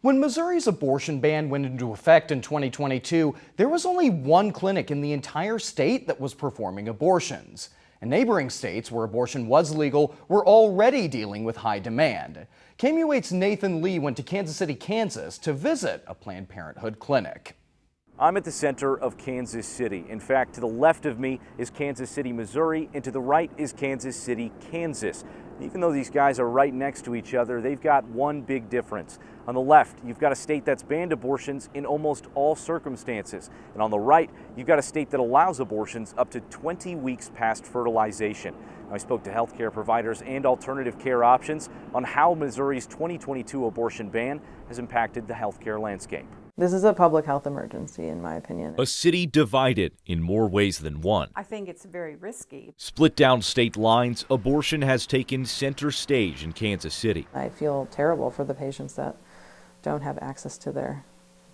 When Missouri's abortion ban went into effect in 2022, there was only one clinic in the entire state that was performing abortions. And neighboring states where abortion was legal were already dealing with high demand. KMUH Nathan Lee went to Kansas City, Kansas to visit a Planned Parenthood clinic. I'm at the center of Kansas City. In fact, to the left of me is Kansas City, Missouri, and to the right is Kansas City, Kansas. Even though these guys are right next to each other, they've got one big difference. On the left, you've got a state that's banned abortions in almost all circumstances. And on the right, you've got a state that allows abortions up to 20 weeks past fertilization. I spoke to healthcare providers and alternative care options on how Missouri's 2022 abortion ban has impacted the healthcare landscape. This is a public health emergency, in my opinion. A city divided in more ways than one. I think it's very risky. Split down state lines, abortion has taken center stage in Kansas City. I feel terrible for the patients that don't have access to their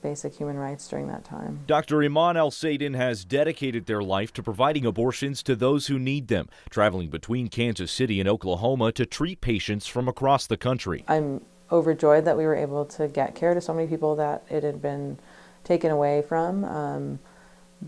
basic human rights during that time. Dr. Iman El-Saidin has dedicated their life to providing abortions to those who need them, traveling between Kansas City and Oklahoma to treat patients from across the country. I'm overjoyed that we were able to get care to so many people that it had been taken away from,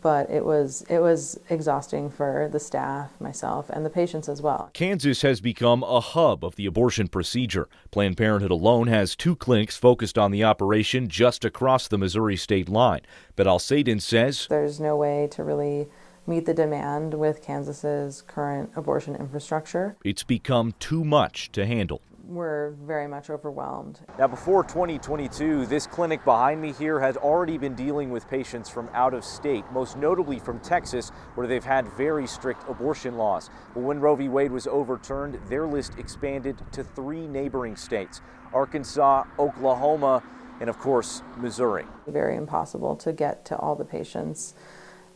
but it was exhausting for the staff, myself, and the patients as well. Kansas has become a hub of the abortion procedure. Planned Parenthood alone has 2 clinics focused on the operation just across the Missouri state line. But El-Saidin says there's no way to really meet the demand with Kansas's current abortion infrastructure. It's become too much to handle. We're very much overwhelmed. Now, before 2022, this clinic behind me here had already been dealing with patients from out of state, most notably from Texas, where they've had very strict abortion laws. But when Roe v. Wade was overturned, their list expanded to 3 neighboring states: Arkansas, Oklahoma, and of course, Missouri. Very impossible to get to all the patients,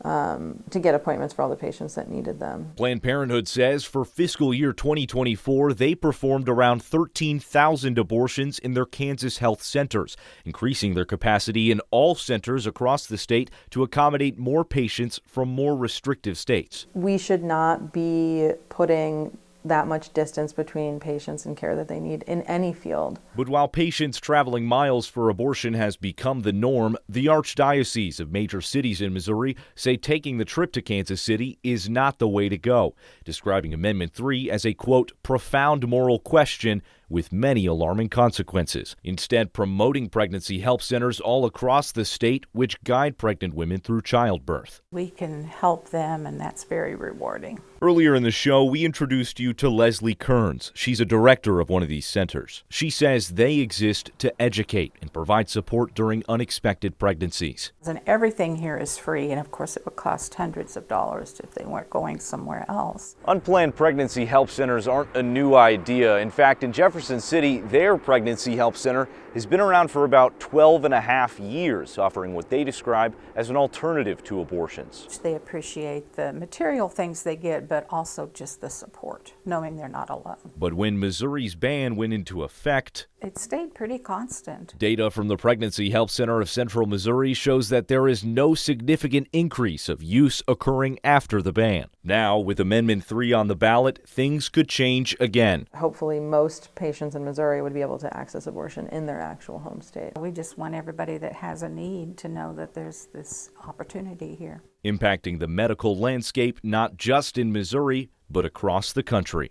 to get appointments for all the patients that needed them. Planned Parenthood says for fiscal year 2024, they performed around 13,000 abortions in their Kansas health centers, increasing their capacity in all centers across the state to accommodate more patients from more restrictive states. We should not be putting that much distance between patients and care that they need in any field. But while patients traveling miles for abortion has become the norm, the archdiocese of major cities in Missouri say taking the trip to Kansas City is not the way to go, describing Amendment 3 as a, quote, profound moral question with many alarming consequences. Instead, promoting pregnancy help centers all across the state which guide pregnant women through childbirth. We can help them, and that's very rewarding. Earlier in the show, we introduced you to Leslie Kearns. She's a director of one of these centers. She says they exist to educate and provide support during unexpected pregnancies. And everything here is free, and of course it would cost hundreds of dollars if they weren't going somewhere else. Unplanned pregnancy help centers aren't a new idea. In fact, in Jefferson City, their pregnancy help center has been around for about 12 and a half years, offering what they describe as an alternative to abortions. They appreciate the material things they get, but also just the support, knowing they're not alone. But when Missouri's ban went into effect, it stayed pretty constant. Data from the Pregnancy Help Center of Central Missouri shows that there is no significant increase of use occurring after the ban. Now, with Amendment 3 on the ballot, things could change again. Hopefully, most patients in Missouri would be able to access abortion in their actual home state. We just want everybody that has a need to know that there's this opportunity here. Impacting the medical landscape not just in Missouri, but across the country.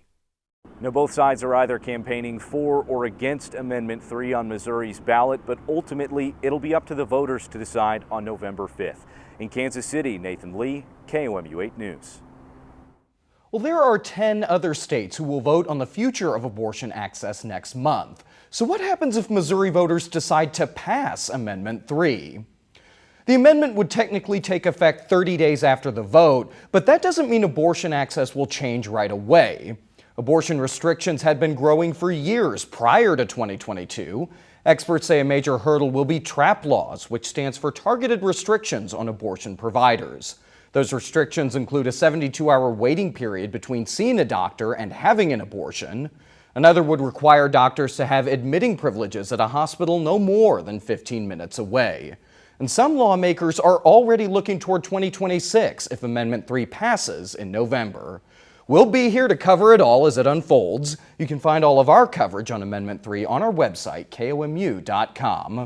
Now, both sides are either campaigning for or against Amendment 3 on Missouri's ballot, but ultimately it'll be up to the voters to decide on November 5th. In Kansas City, Nathan Lee, KOMU 8 News. Well, there are 10 other states who will vote on the future of abortion access next month. So what happens if Missouri voters decide to pass Amendment 3? The amendment would technically take effect 30 days after the vote, but that doesn't mean abortion access will change right away. Abortion restrictions had been growing for years prior to 2022. Experts say a major hurdle will be TRAP laws, which stands for Targeted Restrictions on Abortion Providers. Those restrictions include a 72-hour waiting period between seeing a doctor and having an abortion. Another would require doctors to have admitting privileges at a hospital no more than 15 minutes away. And some lawmakers are already looking toward 2026 if Amendment 3 passes in November. We'll be here to cover it all as it unfolds. You can find all of our coverage on Amendment 3 on our website, KOMU.com.